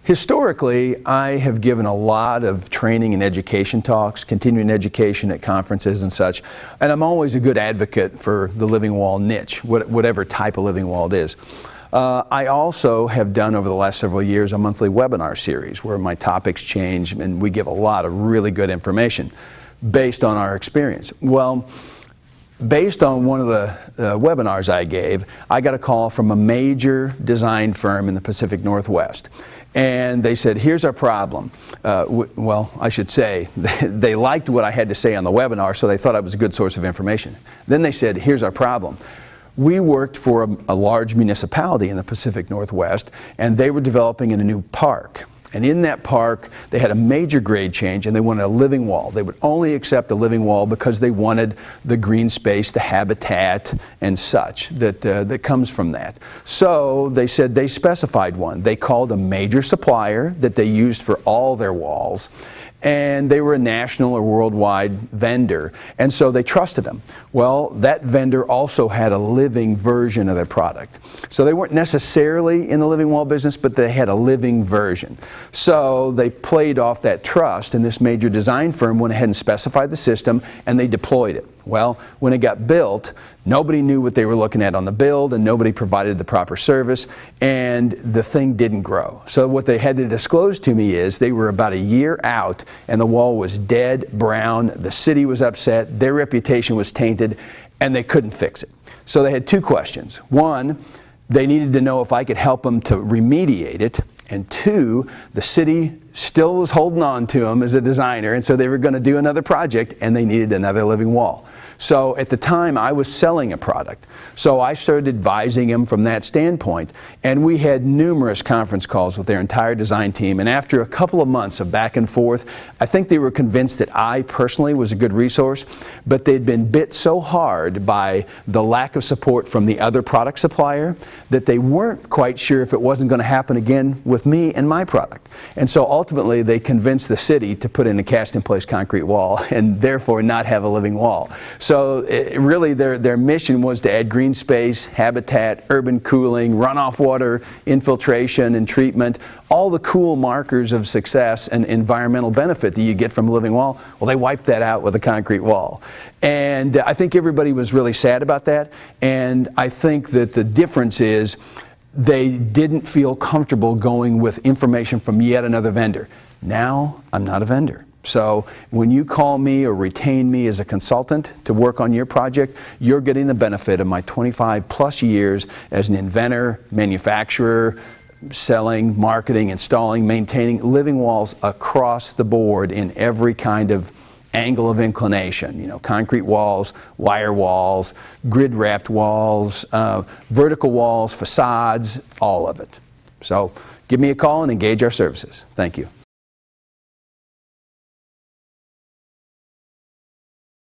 Historically, I have given a lot of training and education talks, continuing education at conferences and such, and I'm always a good advocate for the living wall niche, whatever type of living wall it is. I also have done over the last several years a monthly webinar series where my topics change and we give a lot of really good information based on our experience. Well, based on one of the webinars I gave, I got a call from a major design firm in the Pacific Northwest. And they said, here's our problem. Well, I should say, they liked what I had to say on the webinar, so they thought I was a good source of information. Then they said, here's our problem. We worked for a large municipality in the Pacific Northwest, and they were developing in a new park. And in that park, they had a major grade change, and they wanted a living wall. They would only accept a living wall because they wanted the green space, the habitat, and such that comes from that. So they said they specified one. They called a major supplier that they used for all their walls, and they were a national or worldwide vendor, and so they trusted them. Well, that vendor also had a living version of their product. So they weren't necessarily in the living wall business, but they had a living version. So they played off that trust, and this major design firm went ahead and specified the system, and they deployed it. Well, when it got built, nobody knew what they were looking at on the build, and nobody provided the proper service, and the thing didn't grow. So what they had to disclose to me is they were about a year out, and the wall was dead brown, the city was upset, their reputation was tainted, and they couldn't fix it. So they had two questions. One, they needed to know if I could help them to remediate it, and two, the city still was holding on to them as a designer, and so they were going to do another project, and they needed another living wall. So at the time, I was selling a product. So I started advising them from that standpoint, and we had numerous conference calls with their entire design team, and after a couple of months of back and forth, I think they were convinced that I personally was a good resource, but they'd been bit so hard by the lack of support from the other product supplier that they weren't quite sure if it wasn't going to happen again with me and my product. And so ultimately, they convinced the city to put in a cast-in-place concrete wall and therefore not have a living wall. So really their mission was to add green space, habitat, urban cooling, runoff water, infiltration and treatment, all the cool markers of success and environmental benefit that you get from a living wall. Well, they wiped that out with a concrete wall. And I think everybody was really sad about that. And I think that the difference is they didn't feel comfortable going with information from yet another vendor. Now, I'm not a vendor. So when you call me or retain me as a consultant to work on your project, you're getting the benefit of my 25 plus years as an inventor, manufacturer, selling, marketing, installing, maintaining living walls across the board in every kind of angle of inclination. You know, concrete walls, wire walls, grid wrapped walls, vertical walls, facades, all of it. So give me a call and engage our services. Thank you.